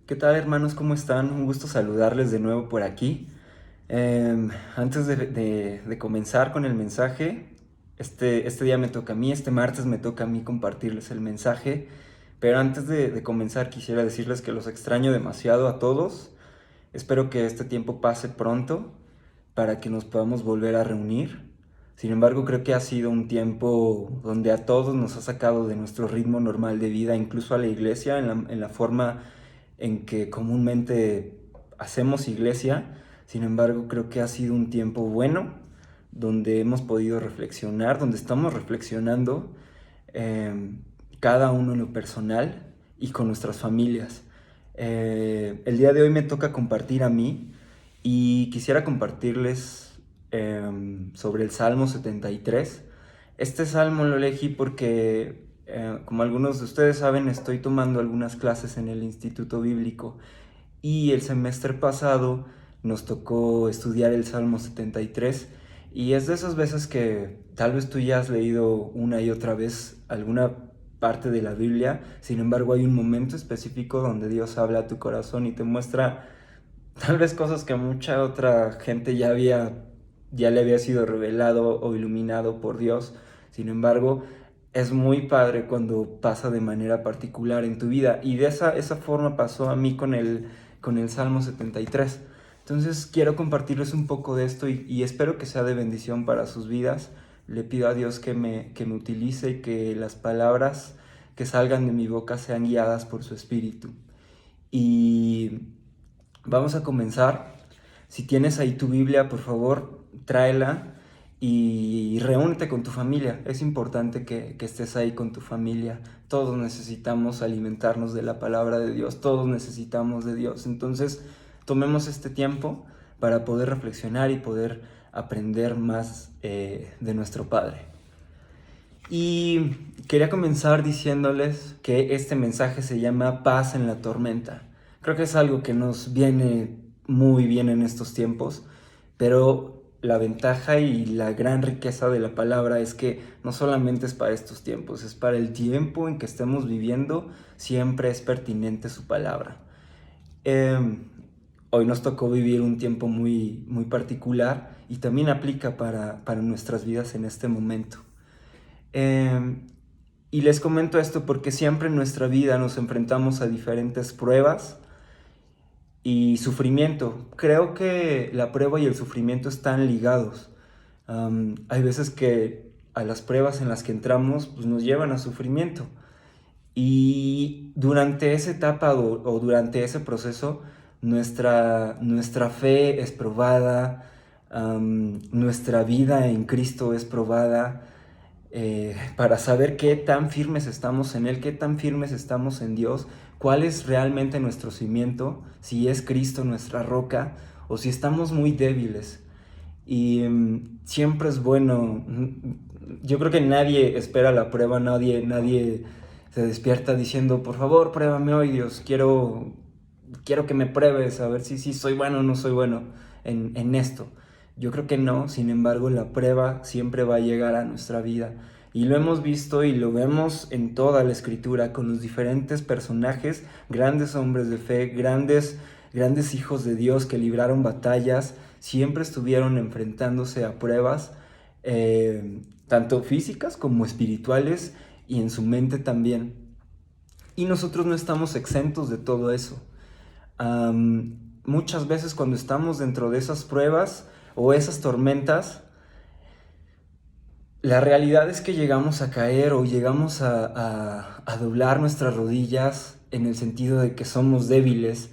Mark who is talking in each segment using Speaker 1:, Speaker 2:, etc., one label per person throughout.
Speaker 1: ¿Qué tal, hermanos? ¿Cómo están? Un gusto saludarles de nuevo por aquí. Antes de comenzar con el mensaje, este día me toca a mí, este martes me toca a mí compartirles el mensaje, pero antes de comenzar quisiera decirles que los extraño demasiado a todos. Espero que este tiempo pase pronto para que nos podamos volver a reunir. Sin embargo, creo que ha sido un tiempo donde a todos nos ha sacado de nuestro ritmo normal de vida, incluso a la iglesia, en la forma en que comúnmente hacemos iglesia. Sin embargo, creo que ha sido un tiempo bueno, donde hemos podido reflexionar, donde estamos reflexionando eh, cada uno en lo personal y con nuestras familias. El día de hoy me toca compartir a mí y quisiera compartirles sobre el Salmo 73. Este salmo lo elegí porque, como algunos de ustedes saben, estoy tomando algunas clases en el Instituto Bíblico y el semestre pasado nos tocó estudiar el Salmo 73 y es de esas veces que tal vez tú ya has leído una y otra vez alguna parte de la Biblia. Sin embargo, hay un momento específico donde Dios habla a tu corazón y te muestra tal vez cosas que mucha otra gente ya le había sido revelado o iluminado por Dios. Sin embargo, es muy padre cuando pasa de manera particular en tu vida. Y de esa forma pasó a mí con el Salmo 73. Entonces quiero compartirles un poco de esto y espero que sea de bendición para sus vidas. Le pido a Dios que me utilice y que las palabras que salgan de mi boca sean guiadas por su Espíritu. Y vamos a comenzar. Si tienes ahí tu Biblia, por favor, tráela y reúnete con tu familia. Es importante que estés ahí con tu familia. Todos necesitamos alimentarnos de la palabra de Dios. Todos necesitamos de Dios. Entonces, tomemos este tiempo para poder reflexionar y poder aprender más de nuestro Padre. Y quería comenzar diciéndoles que este mensaje se llama Paz en la tormenta. Creo que es algo que nos viene muy bien en estos tiempos, pero la ventaja y la gran riqueza de la palabra es que no solamente es para estos tiempos, es para el tiempo en que estemos viviendo, siempre es pertinente su palabra. Eh, Hoy nos tocó vivir un tiempo muy, muy particular y también aplica para nuestras vidas en este momento. Eh, y les comento esto porque siempre en nuestra vida nos enfrentamos a diferentes pruebas y sufrimiento. Creo que la prueba y el sufrimiento están ligados. Hay veces que a las pruebas en las que entramos pues nos llevan a sufrimiento. Y durante esa etapa o durante ese proceso, nuestra fe es probada, nuestra vida en Cristo es probada, para saber qué tan firmes estamos en Él, qué tan firmes estamos en Dios, cuál es realmente nuestro cimiento, si es Cristo nuestra roca o si estamos muy débiles. Y siempre es bueno. Yo creo que nadie espera la prueba, nadie se despierta diciendo, por favor, pruébame hoy, Dios, quiero que me pruebes, a ver si soy bueno o no soy bueno en esto. Yo creo que no, sin embargo, la prueba siempre va a llegar a nuestra vida. Y lo hemos visto y lo vemos en toda la escritura con los diferentes personajes, grandes hombres de fe, grandes hijos de Dios que libraron batallas, siempre estuvieron enfrentándose a pruebas, tanto físicas como espirituales y en su mente también. Y nosotros no estamos exentos de todo eso. Muchas veces cuando estamos dentro de esas pruebas o esas tormentas, la realidad es que llegamos a caer o llegamos a doblar nuestras rodillas en el sentido de que somos débiles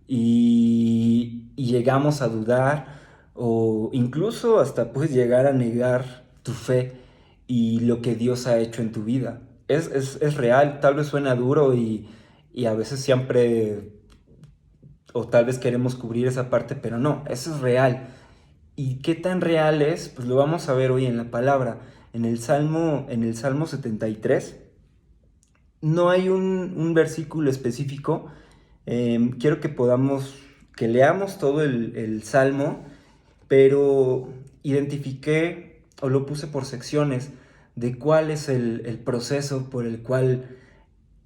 Speaker 1: y llegamos a dudar o incluso hasta puedes llegar a negar tu fe y lo que Dios ha hecho en tu vida. Es real, tal vez suena duro y a veces siempre o tal vez queremos cubrir esa parte, pero no, eso es real. ¿Y qué tan real es? Pues lo vamos a ver hoy en la palabra. En el Salmo 73 no hay un versículo específico. Quiero que leamos todo el Salmo, pero identifiqué o lo puse por secciones de cuál es el proceso por el cual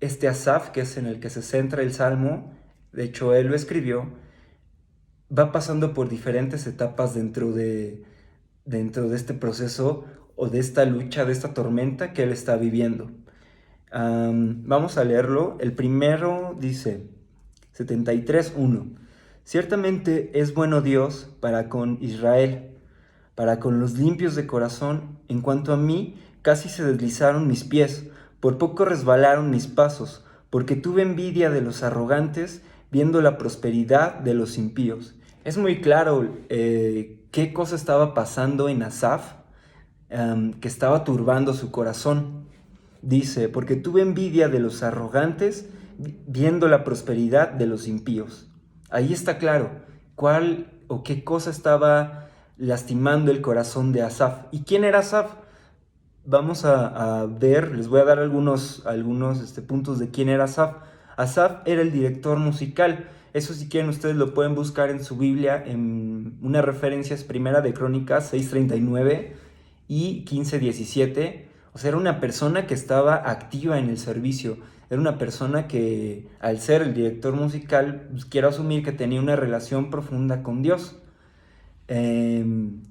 Speaker 1: este Asaf, que es en el que se centra el Salmo, de hecho él lo escribió, va pasando por diferentes etapas dentro de este proceso o de esta lucha, de esta tormenta que él está viviendo. Vamos a leerlo. El primero dice, 73:1. Ciertamente es bueno Dios para con Israel, para con los limpios de corazón. En cuanto a mí, casi se deslizaron mis pies, por poco resbalaron mis pasos, porque tuve envidia de los arrogantes, viendo la prosperidad de los impíos. Es muy claro qué cosa estaba pasando en Asaf, que estaba turbando su corazón. Dice, porque tuve envidia de los arrogantes, viendo la prosperidad de los impíos. Ahí está claro cuál o qué cosa estaba lastimando el corazón de Asaf. ¿Y quién era Asaf? Vamos a ver, les voy a dar algunos puntos de quién era Asaf. Asaf era el director musical. Eso, si quieren, ustedes lo pueden buscar en su Biblia. En una referencia es Primera de Crónicas 6:39 y 15:17. O sea, era una persona que estaba activa en el servicio. Era una persona que, al ser el director musical, pues, quiero asumir que tenía una relación profunda con Dios. En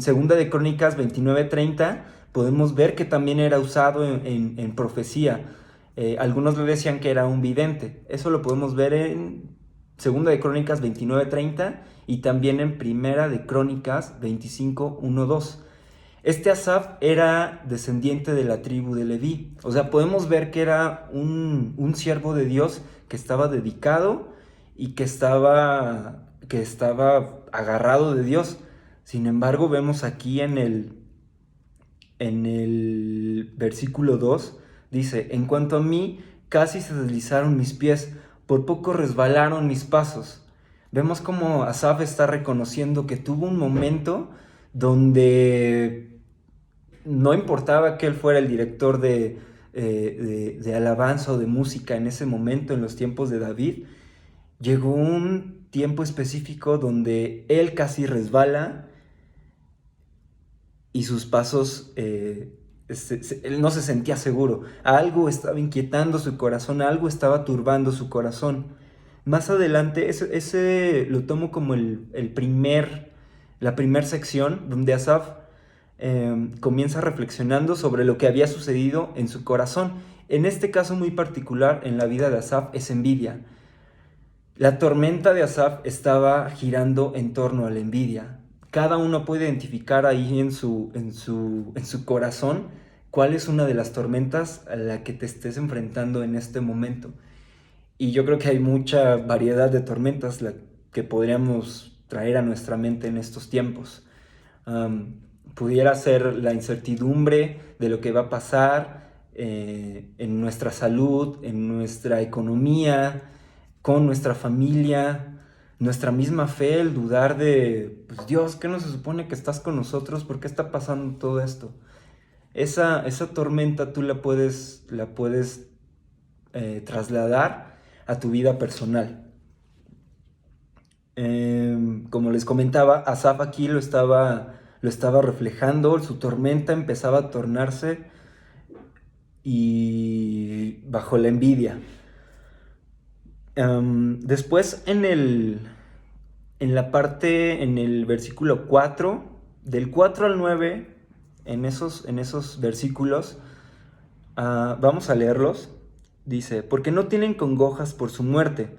Speaker 1: Segunda de Crónicas 29:30 podemos ver que también era usado en profecía. Algunos le decían que era un vidente. Eso lo podemos ver en Segunda de Crónicas 29:30 y también en Primera de Crónicas 25:1-2. Este Asaf era descendiente de la tribu de Leví. O sea, podemos ver que era un siervo de Dios que estaba dedicado y que estaba agarrado de Dios. Sin embargo, vemos aquí en el versículo 2, dice, en cuanto a mí, casi se deslizaron mis pies, por poco resbalaron mis pasos. Vemos como Asaf está reconociendo que tuvo un momento donde no importaba que él fuera el director de alabanza o de música en ese momento, en los tiempos de David. Llegó un tiempo específico donde él casi resbala y sus pasos, él no se sentía seguro. Algo estaba inquietando su corazón, algo estaba turbando su corazón. Más adelante, ese lo tomo como la primera sección donde Asaf comienza reflexionando sobre lo que había sucedido en su corazón. En este caso muy particular en la vida de Asaf es envidia. La tormenta de Asaf estaba girando en torno a la envidia. Cada uno puede identificar ahí en su corazón cuál es una de las tormentas a la que te estés enfrentando en este momento. Y yo creo que hay mucha variedad de tormentas que podríamos traer a nuestra mente en estos tiempos. Pudiera ser la incertidumbre de lo que va a pasar en nuestra salud, en nuestra economía, con nuestra familia, nuestra misma fe, el dudar de, pues Dios, ¿qué no se supone que estás con nosotros? ¿Por qué está pasando todo esto? Esa tormenta tú la puedes trasladar a tu vida personal. Como les comentaba, Asaf aquí lo estaba reflejando, su tormenta empezaba a tornarse y bajo la envidia. Después en el versículo 4, del 4 al 9, en esos versículos, vamos a leerlos. Dice, porque no tienen congojas por su muerte,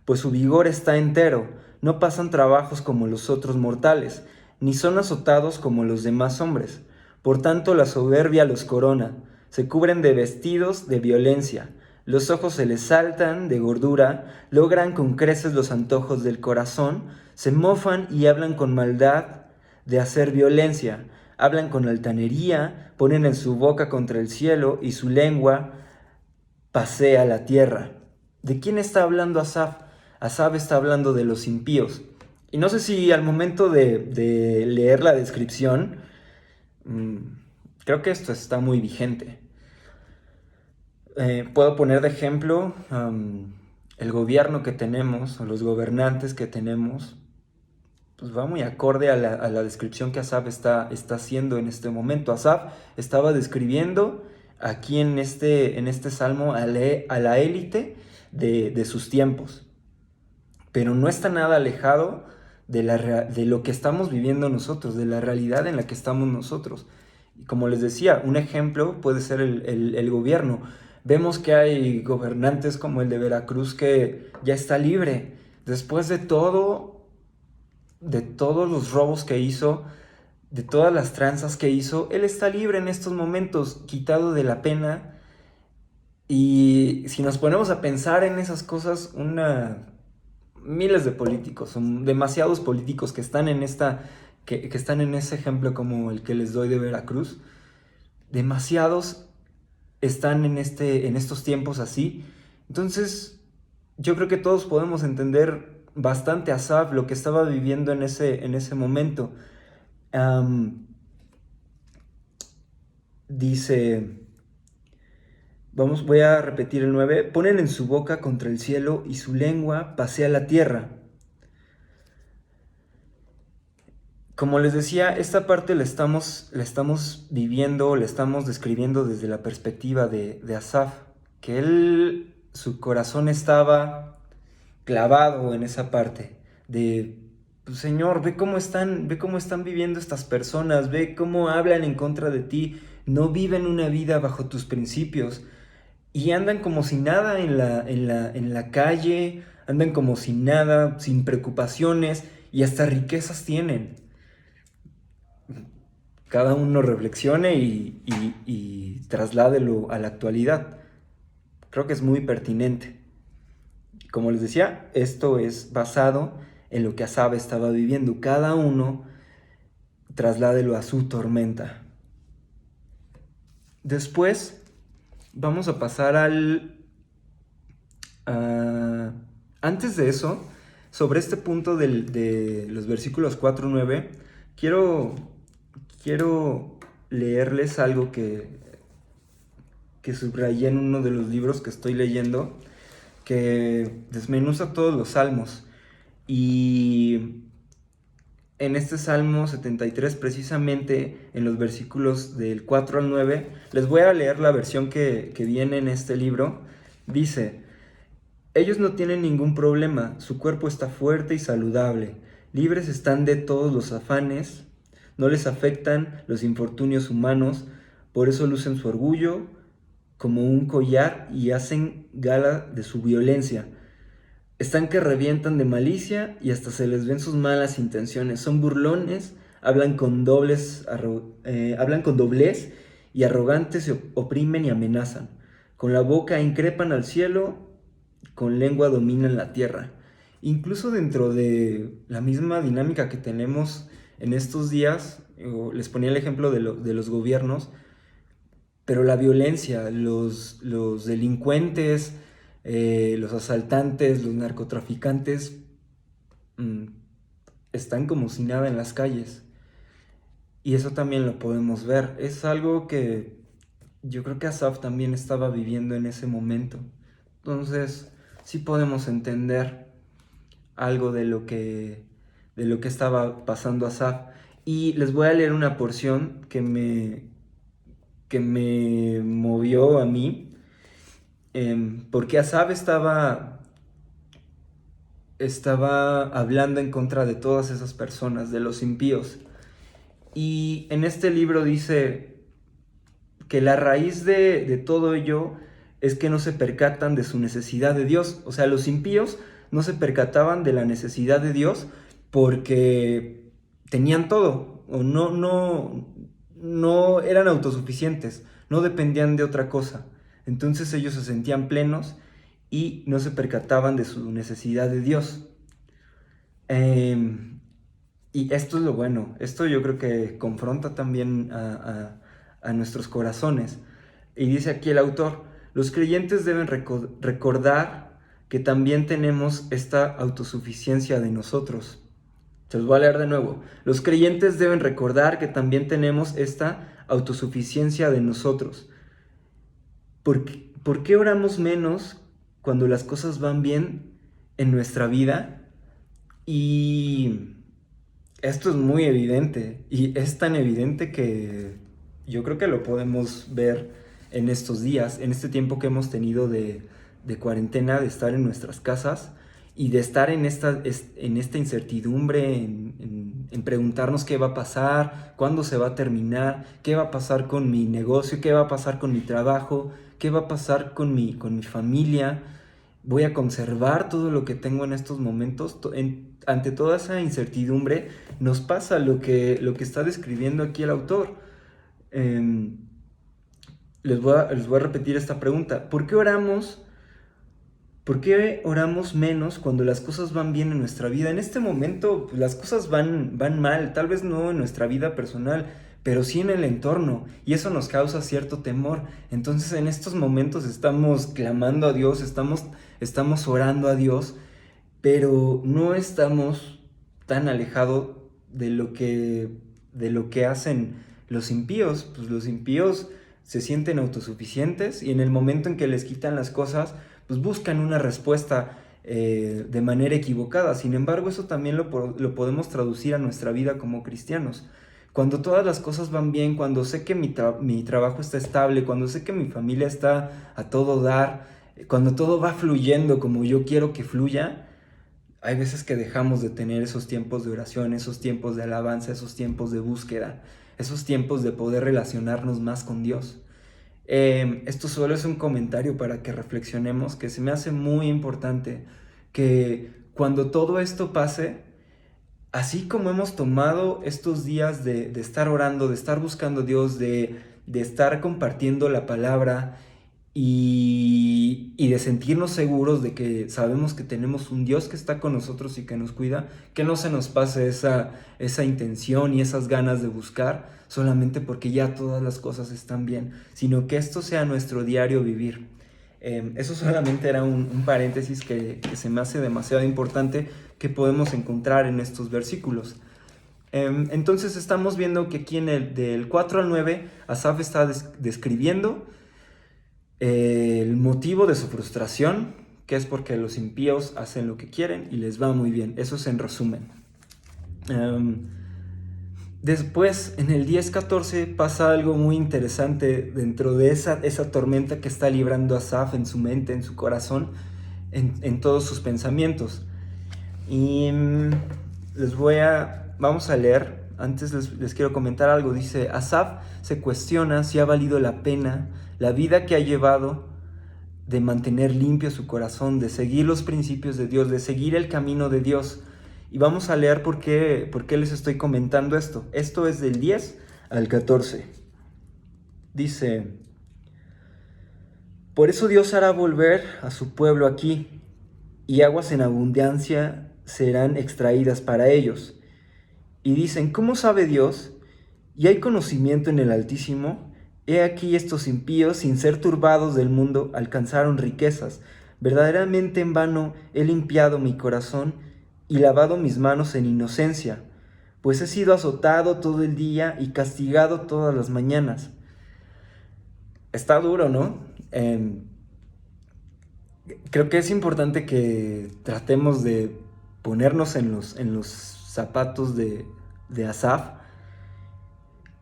Speaker 1: pues su vigor está entero, no pasan trabajos como los otros mortales, ni son azotados como los demás hombres. Por tanto, la soberbia los corona, se cubren de vestidos de violencia, los ojos se les saltan de gordura, logran con creces los antojos del corazón, se mofan y hablan con maldad de hacer violencia, hablan con altanería, ponen en su boca contra el cielo y su lengua pasea la tierra. ¿De quién está hablando Asaf? Asaf está hablando de los impíos. Y no sé si al momento de leer la descripción, creo que esto está muy vigente. Puedo poner de ejemplo el gobierno que tenemos, o los gobernantes que tenemos, pues va muy acorde a la descripción que Asaf está haciendo en este momento. Asaf estaba describiendo aquí en este salmo a la élite de sus tiempos. pero no está nada alejado de lo que estamos viviendo nosotros, de la realidad en la que estamos nosotros. Y como les decía, un ejemplo puede ser el gobierno. Vemos que hay gobernantes como el de Veracruz que ya está libre. Después de todo, de todos los robos que hizo, de todas las tranzas que hizo, él está libre en estos momentos, quitado de la pena. Y si nos ponemos a pensar en esas cosas, miles de políticos, son demasiados políticos que están que están en ese ejemplo como el que les doy de Veracruz. Demasiados están en estos tiempos así. Entonces, yo creo que todos podemos entender bastante a Asaf, lo que estaba viviendo en ese momento. Dice, voy a repetir el 9. Ponen en su boca contra el cielo y su lengua pasea la tierra. Como les decía, esta parte la estamos viviendo, la estamos describiendo desde la perspectiva de Asaf, que su corazón estaba clavado en esa parte de, pues, Señor, ve cómo están viviendo estas personas, ve cómo hablan en contra de ti, no viven una vida bajo tus principios y andan como si nada en la calle, andan como si nada, sin preocupaciones y hasta riquezas tienen. Cada uno reflexione y trasládelo a la actualidad. Creo que es muy pertinente. Como les decía, esto es basado en lo que Asaf estaba viviendo. Cada uno trasládelo a su tormenta. Después vamos a pasar antes de eso, sobre este punto de los versículos 4-9, quiero leerles algo que subrayé en uno de los libros que estoy leyendo, que desmenuza todos los salmos. Y en este Salmo 73, precisamente en los versículos del 4 al 9, les voy a leer la versión que viene en este libro. Dice: ellos no tienen ningún problema, su cuerpo está fuerte y saludable, libres están de todos los afanes, no les afectan los infortunios humanos, por eso lucen su orgullo como un collar y hacen gala de su violencia. Están que revientan de malicia y hasta se les ven sus malas intenciones. Son burlones, hablan con doblez y arrogantes se oprimen y amenazan. Con la boca increpan al cielo, con lengua dominan la tierra. Incluso dentro de la misma dinámica que tenemos en estos días, les ponía el ejemplo de los gobiernos, pero la violencia, los delincuentes, los asaltantes, los narcotraficantes, están como si nada en las calles. Y eso también lo podemos ver. Es algo que yo creo que Asaf también estaba viviendo en ese momento. Entonces, sí podemos entender algo de lo que estaba pasando Asaf. Y les voy a leer una porción que me movió a mí, porque Asaf estaba hablando en contra de todas esas personas, de los impíos. Y en este libro dice que la raíz de todo ello es que no se percatan de su necesidad de Dios. O sea, los impíos no se percataban de la necesidad de Dios porque tenían todo, o no eran autosuficientes, no dependían de otra cosa. Entonces ellos se sentían plenos y no se percataban de su necesidad de Dios. Y esto es lo bueno, esto yo creo que confronta también a nuestros corazones. Y dice aquí el autor: los creyentes deben recordar que también tenemos esta autosuficiencia de nosotros. Se los voy a leer de nuevo. Los creyentes deben recordar que también tenemos esta autosuficiencia de nosotros. ¿Por qué oramos menos cuando las cosas van bien en nuestra vida? Y esto es muy evidente, y es tan evidente que yo creo que lo podemos ver en estos días, en este tiempo que hemos tenido de cuarentena, de estar en nuestras casas, y de estar en esta incertidumbre, en preguntarnos qué va a pasar, cuándo se va a terminar, qué va a pasar con mi negocio, qué va a pasar con mi trabajo, qué va a pasar con mi familia, voy a conservar todo lo que tengo en estos momentos. Ante toda esa incertidumbre nos pasa lo que está describiendo aquí el autor. Eh, les voy a repetir esta pregunta. ¿Por qué oramos? ¿Por qué oramos menos cuando las cosas van bien en nuestra vida? En este momento pues, las cosas van mal, tal vez no en nuestra vida personal, pero sí en el entorno, y eso nos causa cierto temor. Entonces en estos momentos estamos clamando a Dios, estamos orando a Dios, pero no estamos tan alejados de lo que hacen los impíos. Pues los impíos se sienten autosuficientes y en el momento en que les quitan las cosas, pues buscan una respuesta de manera equivocada. Sin embargo, eso también lo podemos traducir a nuestra vida como cristianos. Cuando todas las cosas van bien, cuando sé que mi trabajo está estable, cuando sé que mi familia está a todo dar, cuando todo va fluyendo como yo quiero que fluya, hay veces que dejamos de tener esos tiempos de oración, esos tiempos de alabanza, esos tiempos de búsqueda, esos tiempos de poder relacionarnos más con Dios. Esto solo es un comentario para que reflexionemos, que se me hace muy importante que cuando todo esto pase, así como hemos tomado estos días de estar orando, de estar buscando a Dios, de estar compartiendo la palabra y de sentirnos seguros de que sabemos que tenemos un Dios que está con nosotros y que nos cuida, que no se nos pase esa intención y esas ganas de buscar solamente porque ya todas las cosas están bien, sino que esto sea nuestro diario vivir. Eso solamente era un paréntesis que se me hace demasiado importante, que podemos encontrar en estos versículos. Entonces estamos viendo que aquí del 4 al 9, Asaf está describiendo el motivo de su frustración, que es porque los impíos hacen lo que quieren y les va muy bien. Eso es en resumen. Después, en el 10:14, pasa algo muy interesante dentro de esa tormenta que está librando Asaf en su mente, en su corazón, en todos sus pensamientos. Y vamos a leer. Antes les quiero comentar algo. Dice: Asaf se cuestiona si ha valido la pena la vida que ha llevado de mantener limpio su corazón, de seguir los principios de Dios, de seguir el camino de Dios. Y vamos a leer por qué les estoy comentando esto. Esto es del 10 al 14. Dice: por eso Dios hará volver a su pueblo aquí, y aguas en abundancia serán extraídas para ellos. Y dicen: ¿cómo sabe Dios? ¿Y hay conocimiento en el Altísimo? He aquí estos impíos, sin ser turbados del mundo, alcanzaron riquezas. Verdaderamente en vano he limpiado mi corazón y lavado mis manos en inocencia, pues he sido azotado todo el día y castigado todas las mañanas. Está duro, ¿no? Creo que es importante que tratemos de ponernos en los zapatos de Asaf.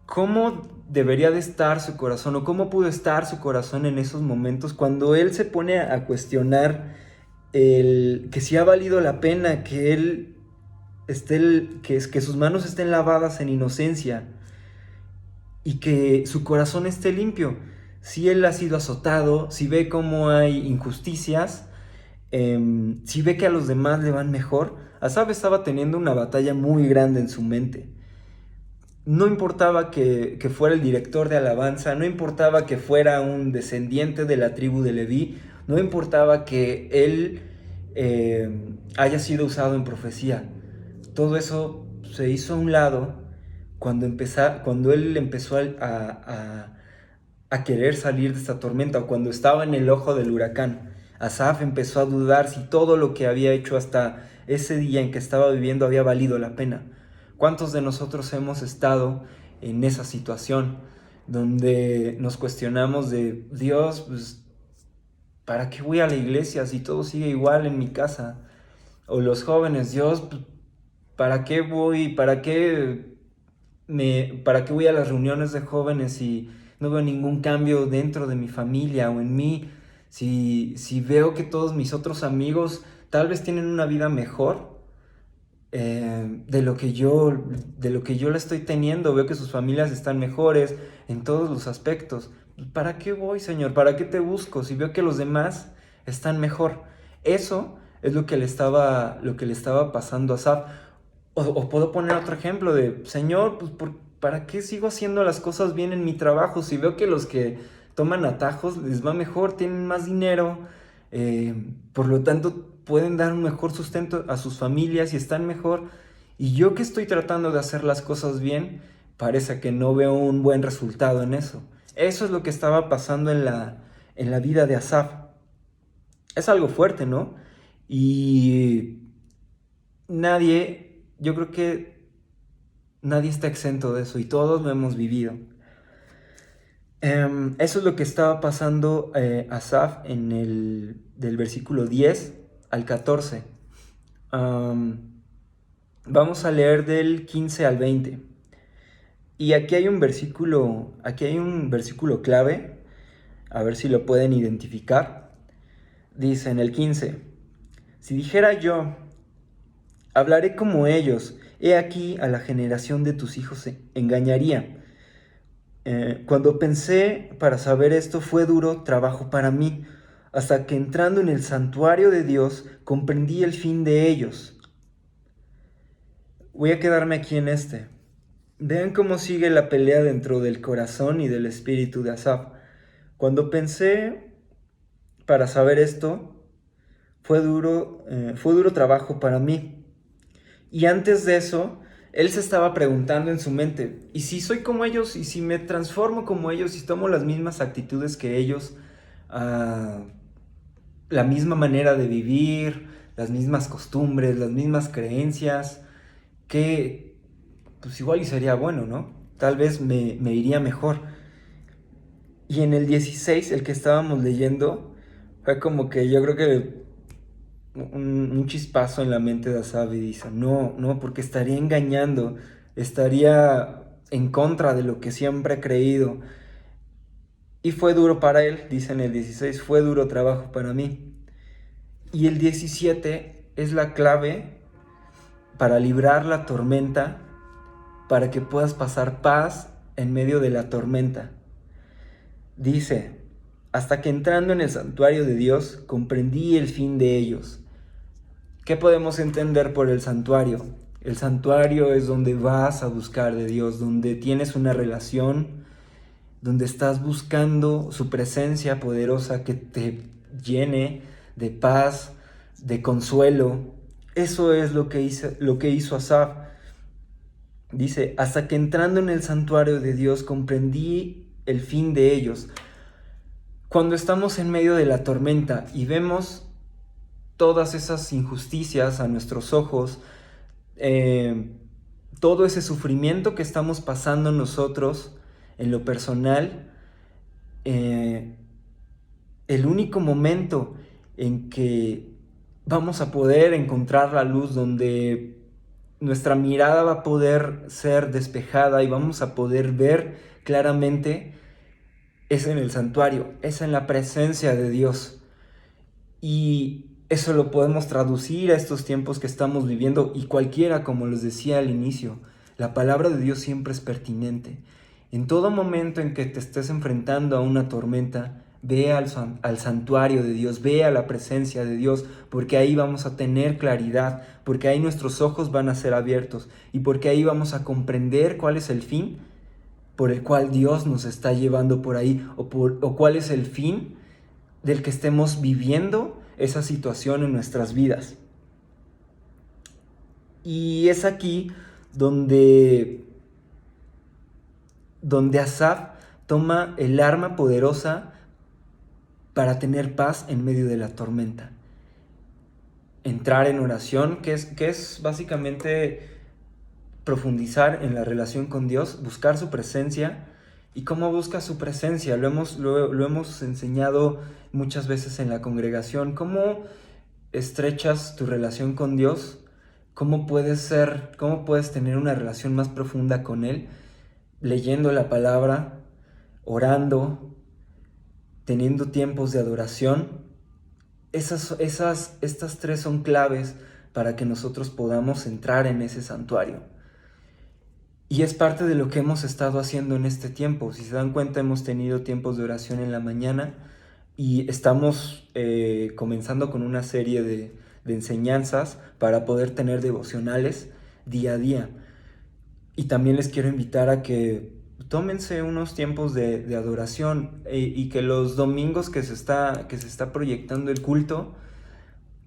Speaker 1: ¿Cómo debería de estar su corazón, o cómo pudo estar su corazón en esos momentos cuando él se pone a cuestionar que si ha valido la pena que él que sus manos estén lavadas en inocencia y que su corazón esté limpio? Si él ha sido azotado, si ve cómo hay injusticias, si ve que a los demás le van mejor. Asaf estaba teniendo una batalla muy grande en su mente. No importaba que fuera el director de alabanza, no importaba que fuera un descendiente de la tribu de Leví, no importaba que él haya sido usado en profecía. Todo eso se hizo a un lado cuando él empezó a querer salir de esta tormenta, o cuando estaba en el ojo del huracán. Asaf empezó a dudar si todo lo que había hecho hasta ese día en que estaba viviendo había valido la pena. ¿Cuántos de nosotros hemos estado en esa situación donde nos cuestionamos de: Dios, pues, ¿para qué voy a la iglesia si todo sigue igual en mi casa? O los jóvenes: Dios, pues, ¿para qué voy? ¿Para qué voy a las reuniones de jóvenes si no veo ningún cambio dentro de mi familia o en mí? Si veo que todos mis otros amigos tal vez tienen una vida mejor de lo que yo la estoy teniendo. Veo que sus familias están mejores en todos los aspectos. ¿Para qué voy, Señor? ¿Para qué te busco si veo que los demás están mejor? Eso es lo que le estaba pasando a Asaf. O puedo poner otro ejemplo de, Señor, pues ¿para qué sigo haciendo las cosas bien en mi trabajo? Si veo que los que toman atajos les va mejor, tienen más dinero, por lo tanto pueden dar un mejor sustento a sus familias y están mejor. Y yo que estoy tratando de hacer las cosas bien, parece que no veo un buen resultado en eso. Eso es lo que estaba pasando en la vida de Asaf. Es algo fuerte, ¿no? Y yo creo que nadie está exento de eso y todos lo hemos vivido. Eso es lo que estaba pasando Asaf del versículo 10 al 14. Vamos a leer del 15 al 20. Y aquí hay un versículo clave, a ver si lo pueden identificar. Dice en el 15, si dijera yo, hablaré como ellos, he aquí a la generación de tus hijos engañaría. Cuando pensé para saber esto fue duro trabajo para mí, hasta que entrando en el santuario de Dios comprendí el fin de ellos. Voy a quedarme aquí en este. Vean cómo sigue la pelea dentro del corazón y del espíritu de Asaf. Cuando pensé para saber esto fue duro trabajo para mí. Y antes de eso, él se estaba preguntando en su mente, ¿y si soy como ellos? ¿Y si me transformo como ellos? ¿Y tomo las mismas actitudes que ellos? La misma manera de vivir, las mismas costumbres, las mismas creencias, que pues igual y sería bueno, ¿no? Tal vez me iría mejor. Y en el 16, el que estábamos leyendo, fue como que yo creo que un chispazo en la mente de Asaf y dice, no, porque estaría engañando, estaría en contra de lo que siempre he creído. Y fue duro para él, dice en el 16, fue duro trabajo para mí. Y el 17 es la clave para librar la tormenta, para que puedas pasar paz en medio de la tormenta. Dice, hasta que entrando en el santuario de Dios, comprendí el fin de ellos. ¿Qué podemos entender por el santuario? El santuario es donde vas a buscar de Dios, donde tienes una relación, donde estás buscando su presencia poderosa que te llene de paz, de consuelo. Eso es lo que hizo Asaf. Dice, hasta que entrando en el santuario de Dios comprendí el fin de ellos. Cuando estamos en medio de la tormenta y vemos todas esas injusticias a nuestros ojos, todo ese sufrimiento que estamos pasando nosotros en lo personal, el único momento en que vamos a poder encontrar la luz, donde nuestra mirada va a poder ser despejada y vamos a poder ver claramente, es en el santuario, es en la presencia de Dios. Y eso lo podemos traducir a estos tiempos que estamos viviendo, y cualquiera, como les decía al inicio, la palabra de Dios siempre es pertinente. En todo momento en que te estés enfrentando a una tormenta, ve al santuario de Dios, ve a la presencia de Dios, porque ahí vamos a tener claridad, porque ahí nuestros ojos van a ser abiertos y porque ahí vamos a comprender cuál es el fin por el cual Dios nos está llevando por ahí, o cuál es el fin del que estemos viviendo esa situación en nuestras vidas. Y es aquí donde Asaf toma el arma poderosa para tener paz en medio de la tormenta. Entrar en oración, que es básicamente profundizar en la relación con Dios, buscar su presencia. ¿Y cómo buscas su presencia? Lo hemos enseñado muchas veces en la congregación. ¿Cómo estrechas tu relación con Dios? ¿Cómo puedes tener una relación más profunda con Él? Leyendo la palabra, orando, teniendo tiempos de adoración. Estas tres son claves para que nosotros podamos entrar en ese santuario. Y es parte de lo que hemos estado haciendo en este tiempo. Si se dan cuenta, hemos tenido tiempos de oración en la mañana y estamos comenzando con una serie de enseñanzas para poder tener devocionales día a día. Y también les quiero invitar a que tómense unos tiempos de adoración y que los domingos que se está proyectando el culto,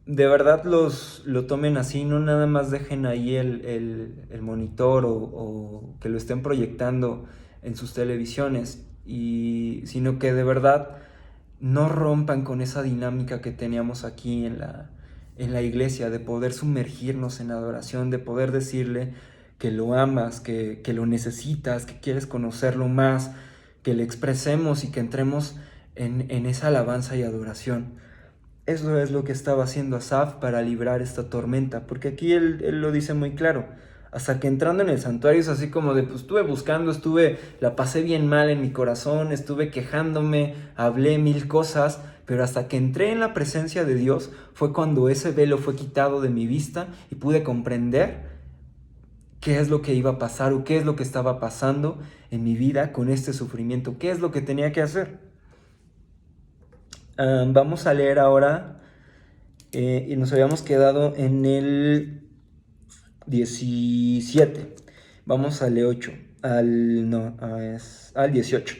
Speaker 1: de verdad lo tomen así, no nada más dejen ahí el monitor o que lo estén proyectando en sus televisiones, sino que de verdad no rompan con esa dinámica que teníamos aquí en la iglesia, de poder sumergirnos en adoración, de poder decirle que lo amas, que lo necesitas, que quieres conocerlo más, que le expresemos y que entremos en esa alabanza y adoración. Eso es lo que estaba haciendo Asaf para librar esta tormenta, porque aquí él lo dice muy claro. Hasta que entrando en el santuario es así como de, pues estuve buscando, la pasé bien mal en mi corazón, estuve quejándome, hablé mil cosas, pero hasta que entré en la presencia de Dios fue cuando ese velo fue quitado de mi vista y pude comprender qué es lo que iba a pasar o qué es lo que estaba pasando en mi vida con este sufrimiento, qué es lo que tenía que hacer. Vamos a leer ahora, y nos habíamos quedado en el 17. Vamos al 8, al 18.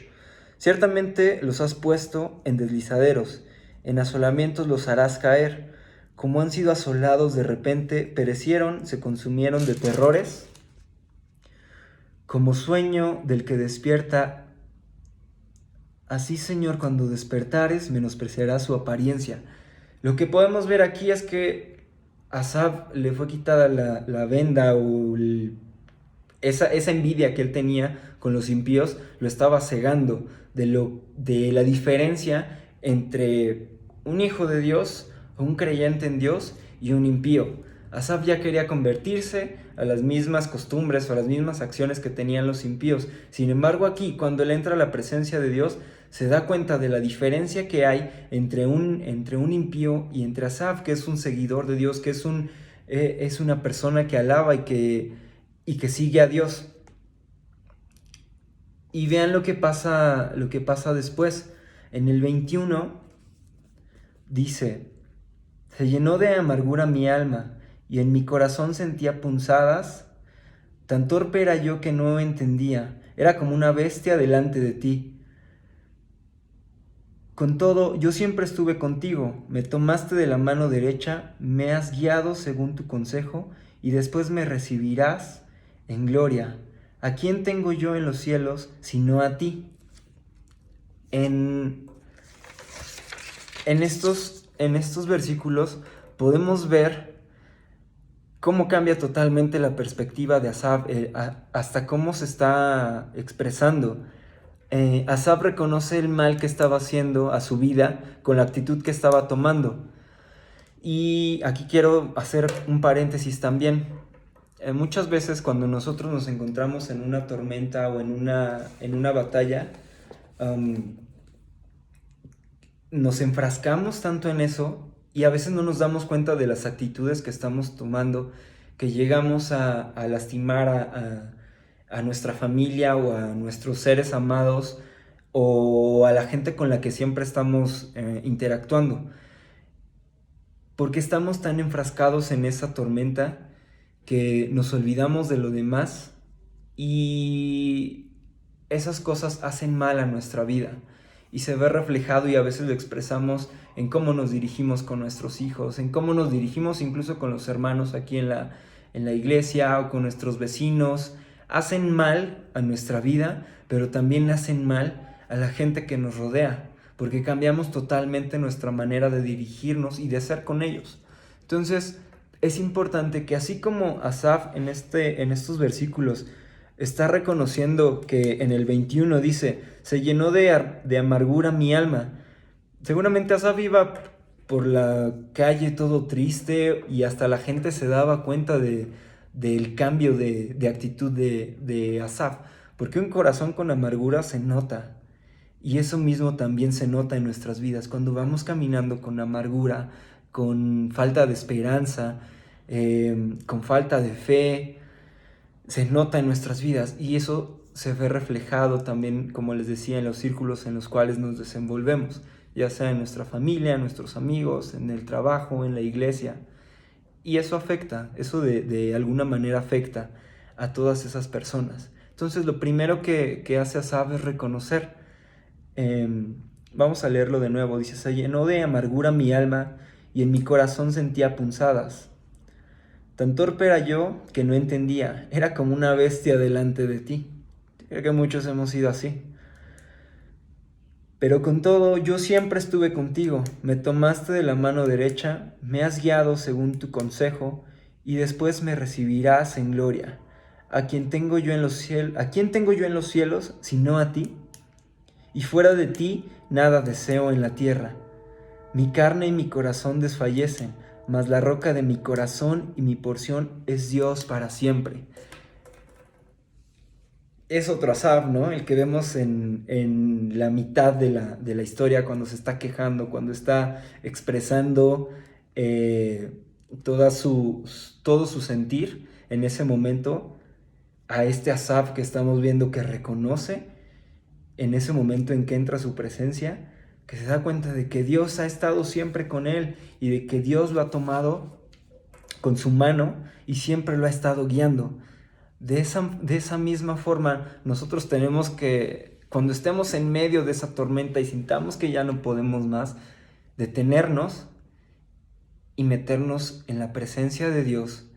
Speaker 1: Ciertamente los has puesto en deslizaderos, en asolamientos los harás caer. Como han sido asolados de repente, perecieron, se consumieron de terrores. Como sueño del que despierta, así, Señor, cuando despertares, menospreciarás su apariencia. Lo que podemos ver aquí es que a Asaf le fue quitada la venda o esa envidia que él tenía con los impíos, lo estaba cegando de la diferencia entre un hijo de Dios, un creyente en Dios y un impío. Asaf ya quería convertirse a las mismas costumbres o a las mismas acciones que tenían los impíos. Sin embargo, aquí, cuando él entra a la presencia de Dios, se da cuenta de la diferencia que hay entre un impío y entre Asaf, que es un seguidor de Dios, que es una persona que alaba y que sigue a Dios. Y vean lo que pasa después. En el 21 dice: se llenó de amargura mi alma, y en mi corazón sentía punzadas. Tan torpe era yo que no entendía, era como una bestia delante de ti. Con todo, yo siempre estuve contigo, me tomaste de la mano derecha, me has guiado según tu consejo, y después me recibirás en gloria. ¿A quién tengo yo en los cielos sino a ti? En, en estos versículos podemos ver cómo cambia totalmente la perspectiva de Asaf, hasta cómo se está expresando. Asaf reconoce el mal que estaba haciendo a su vida con la actitud que estaba tomando. Y aquí quiero hacer un paréntesis también. Muchas veces cuando nosotros nos encontramos en una tormenta o en una batalla, nos enfrascamos tanto en eso y a veces no nos damos cuenta de las actitudes que estamos tomando, que llegamos a lastimar a nuestra familia o a nuestros seres amados o a la gente con la que siempre estamos interactuando. Porque estamos tan enfrascados en esa tormenta que nos olvidamos de lo demás y esas cosas hacen mal a nuestra vida y se ve reflejado y a veces lo expresamos en cómo nos dirigimos con nuestros hijos, en cómo nos dirigimos incluso con los hermanos aquí en la iglesia o con nuestros vecinos. Hacen mal a nuestra vida, pero también hacen mal a la gente que nos rodea, porque cambiamos totalmente nuestra manera de dirigirnos y de ser con ellos. Entonces, es importante que así como Asaf en estos versículos está reconociendo que en el 21 dice: se llenó de amargura mi alma. Seguramente Asaf iba por la calle todo triste y hasta la gente se daba cuenta del cambio de actitud de Asaf, porque un corazón con amargura se nota. Y eso mismo también se nota en nuestras vidas, cuando vamos caminando con amargura, con falta de esperanza, con falta de fe, se nota en nuestras vidas y eso se ve reflejado también, como les decía, en los círculos en los cuales nos desenvolvemos, ya sea en nuestra familia, en nuestros amigos, en el trabajo, en la iglesia. Y eso afecta, eso de alguna manera afecta a todas esas personas. Entonces lo primero que hace Asaf es reconocer. Vamos a leerlo de nuevo. Dice: se llenó de amargura mi alma y en mi corazón sentía punzadas. Tan torpe era yo que no entendía. Era como una bestia delante de ti. Creo que muchos hemos sido así. Pero con todo, yo siempre estuve contigo. Me tomaste de la mano derecha, me has guiado según tu consejo, y después me recibirás en gloria. ¿A quién tengo yo en los cielos? ¿A quién tengo yo en los cielos sino a ti? Y fuera de ti nada deseo en la tierra. Mi carne y mi corazón desfallecen, mas la roca de mi corazón y mi porción es Dios para siempre. Es otro Asaf, ¿no? El que vemos en la mitad de la historia, cuando se está quejando, cuando está expresando todo su sentir en ese momento, a este Asaf que estamos viendo que reconoce en ese momento en que entra a su presencia, que se da cuenta de que Dios ha estado siempre con él y de que Dios lo ha tomado con su mano y siempre lo ha estado guiando. De esa misma forma, nosotros tenemos que, cuando estemos en medio de esa tormenta y sintamos que ya no podemos más, detenernos y meternos en la presencia de Dios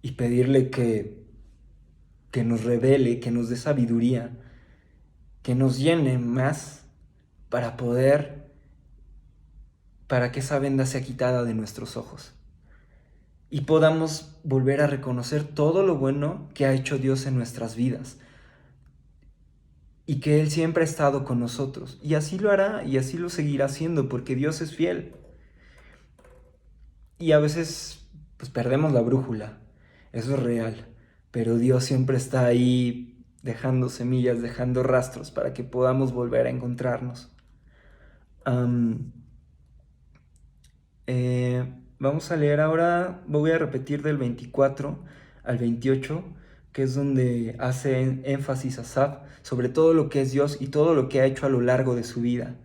Speaker 1: y pedirle que nos revele, que nos dé sabiduría, que nos llene más para que esa venda sea quitada de nuestros ojos y podamos volver a reconocer todo lo bueno que ha hecho Dios en nuestras vidas y que Él siempre ha estado con nosotros, y así lo hará y así lo seguirá haciendo, porque Dios es fiel. Y a veces pues perdemos la brújula, eso es real, pero Dios siempre está ahí dejando semillas, dejando rastros para que podamos volver a encontrarnos. Vamos a leer ahora, voy a repetir del 24 al 28, que es donde hace énfasis Asaf sobre todo lo que es Dios y todo lo que ha hecho a lo largo de su vida.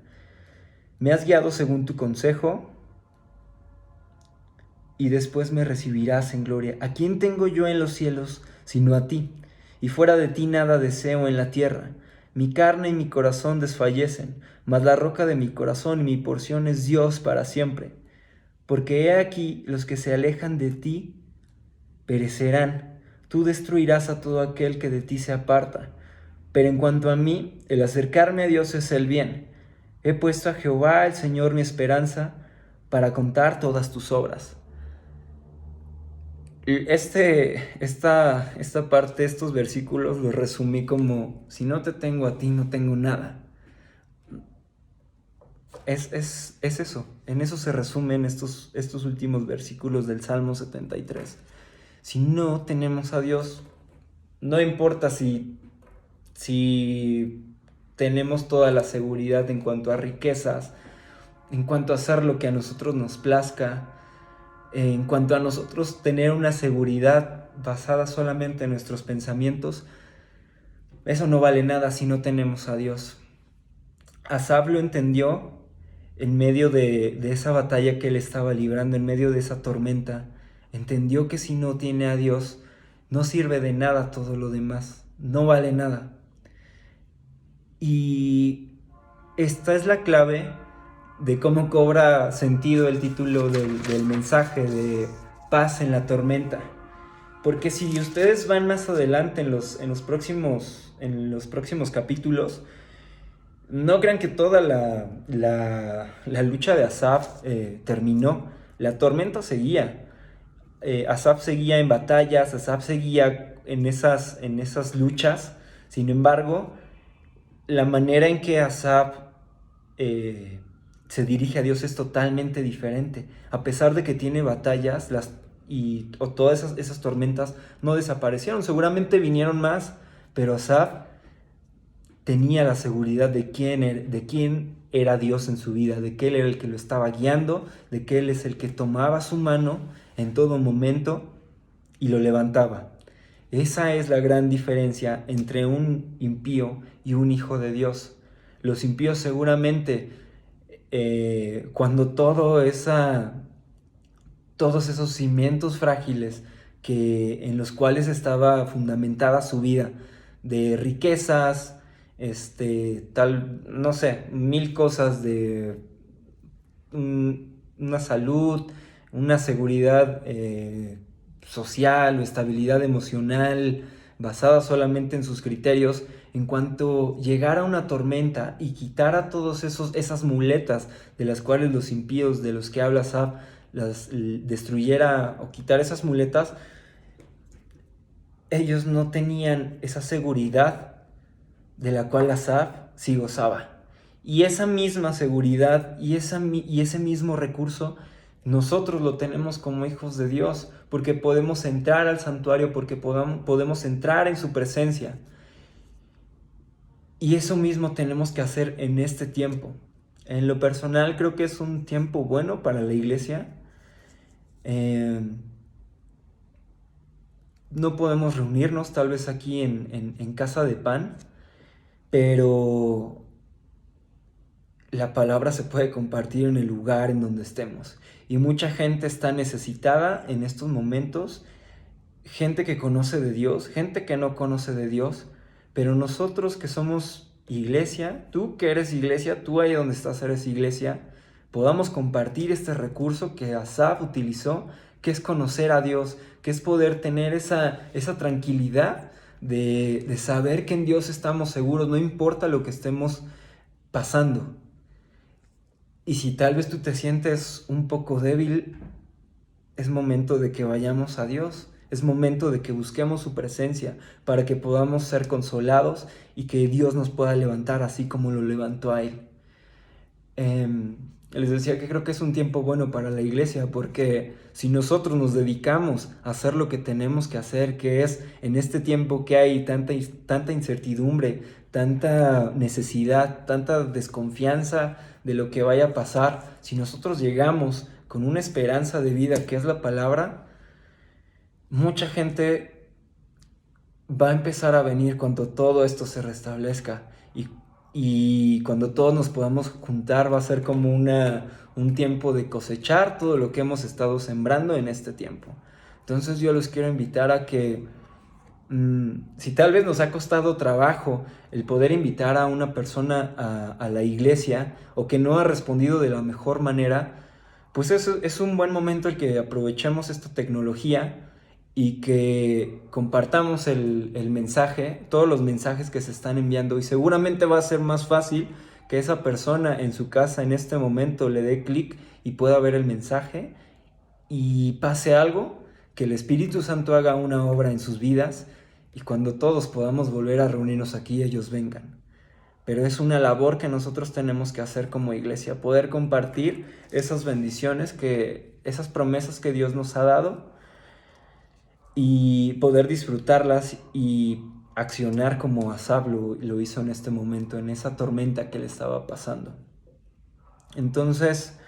Speaker 1: Me has guiado según tu consejo y después me recibirás en gloria. ¿A quién tengo yo en los cielos sino a ti? Y fuera de ti nada deseo en la tierra. Mi carne y mi corazón desfallecen, mas la roca de mi corazón y mi porción es Dios para siempre. Porque he aquí los que se alejan de ti perecerán. Tú destruirás a todo aquel que de ti se aparta. Pero en cuanto a mí, el acercarme a Dios es el bien. He puesto a Jehová, el Señor, mi esperanza, para contar todas tus obras. Esta parte, estos versículos, los resumí como: si no te tengo a ti, no tengo nada. Es eso, en eso se resumen estos últimos versículos del Salmo 73. Si no tenemos a Dios, no importa si tenemos toda la seguridad en cuanto a riquezas, en cuanto a hacer lo que a nosotros nos plazca, en cuanto a nosotros tener una seguridad basada solamente en nuestros pensamientos, eso no vale nada si no tenemos a Dios. Asaf lo entendió en medio de esa batalla que él estaba librando, en medio de esa tormenta. Entendió que si no tiene a Dios, no sirve de nada todo lo demás, no vale nada. Y esta es la clave de cómo cobra sentido el título del mensaje de Paz en la tormenta. Porque si ustedes van más adelante en los próximos capítulos, no crean que toda la lucha de Asaf terminó. La tormenta seguía. Asaf seguía en batallas, Asaf seguía en esas luchas. Sin embargo, la manera en que Asaf se dirige a Dios es totalmente diferente. A pesar de que tiene batallas, todas esas tormentas no desaparecieron. Seguramente vinieron más, pero Asaf tenía la seguridad de quién era Dios en su vida, de que Él era el que lo estaba guiando, de que Él es el que tomaba su mano en todo momento y lo levantaba. Esa es la gran diferencia entre un impío y un hijo de Dios. Los impíos seguramente, cuando todos esos cimientos frágiles en los cuales estaba fundamentada su vida, de riquezas, no sé, mil cosas de una salud, una seguridad social o estabilidad emocional basada solamente en sus criterios, en cuanto llegara una tormenta y quitara todas esas muletas de las cuales los impíos de los que habla Asaf las destruyera o quitar esas muletas, ellos no tenían esa seguridad de la cual Asaf sí gozaba. Y esa misma seguridad y ese mismo recurso nosotros lo tenemos como hijos de Dios, porque podemos entrar al santuario, porque podemos entrar en su presencia. Y eso mismo tenemos que hacer en este tiempo. En lo personal creo que es un tiempo bueno para la iglesia. No podemos reunirnos tal vez aquí en Casa de Pan, pero la palabra se puede compartir en el lugar en donde estemos. Y mucha gente está necesitada en estos momentos, gente que conoce de Dios, gente que no conoce de Dios, pero nosotros que somos iglesia, tú que eres iglesia, tú ahí donde estás eres iglesia, podamos compartir este recurso que Asaf utilizó, que es conocer a Dios, que es poder tener esa tranquilidad de saber que en Dios estamos seguros, no importa lo que estemos pasando. Y si tal vez tú te sientes un poco débil, es momento de que vayamos a Dios. Es momento de que busquemos su presencia para que podamos ser consolados y que Dios nos pueda levantar así como lo levantó a Él. Les decía que creo que es un tiempo bueno para la iglesia, porque si nosotros nos dedicamos a hacer lo que tenemos que hacer, que es en este tiempo que hay tanta incertidumbre, tanta necesidad, tanta desconfianza de lo que vaya a pasar, si nosotros llegamos con una esperanza de vida que es la palabra, mucha gente va a empezar a venir cuando todo esto se restablezca y cuando todos nos podamos juntar va a ser como un tiempo de cosechar todo lo que hemos estado sembrando en este tiempo. Entonces yo los quiero invitar a que si tal vez nos ha costado trabajo el poder invitar a una persona a la iglesia o que no ha respondido de la mejor manera, pues es un buen momento el que aprovechemos esta tecnología y que compartamos el mensaje, todos los mensajes que se están enviando, y seguramente va a ser más fácil que esa persona en su casa en este momento le dé clic y pueda ver el mensaje y pase algo, que el Espíritu Santo haga una obra en sus vidas y cuando todos podamos volver a reunirnos aquí ellos vengan. Pero es una labor que nosotros tenemos que hacer como iglesia, poder compartir esas bendiciones, esas promesas que Dios nos ha dado y poder disfrutarlas y accionar como Asaf lo hizo en este momento, en esa tormenta que le estaba pasando. Entonces,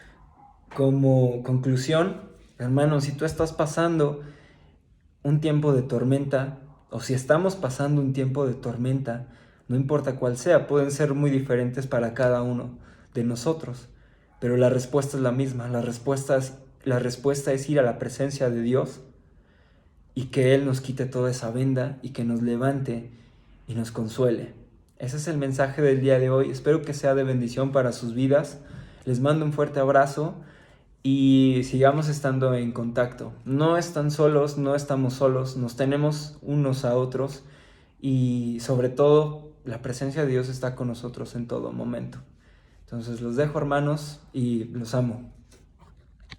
Speaker 1: como conclusión, hermanos, si tú estás pasando un tiempo de tormenta, o si estamos pasando un tiempo de tormenta, no importa cuál sea, pueden ser muy diferentes para cada uno de nosotros, pero la respuesta es la misma. La respuesta es ir a la presencia de Dios y que Él nos quite toda esa venda y que nos levante y nos consuele. Ese es el mensaje del día de hoy. Espero que sea de bendición para sus vidas. Les mando un fuerte abrazo y sigamos estando en contacto. No están solos, no estamos solos, nos tenemos unos a otros y sobre todo la presencia de Dios está con nosotros en todo momento. Entonces los dejo, hermanos, y los amo.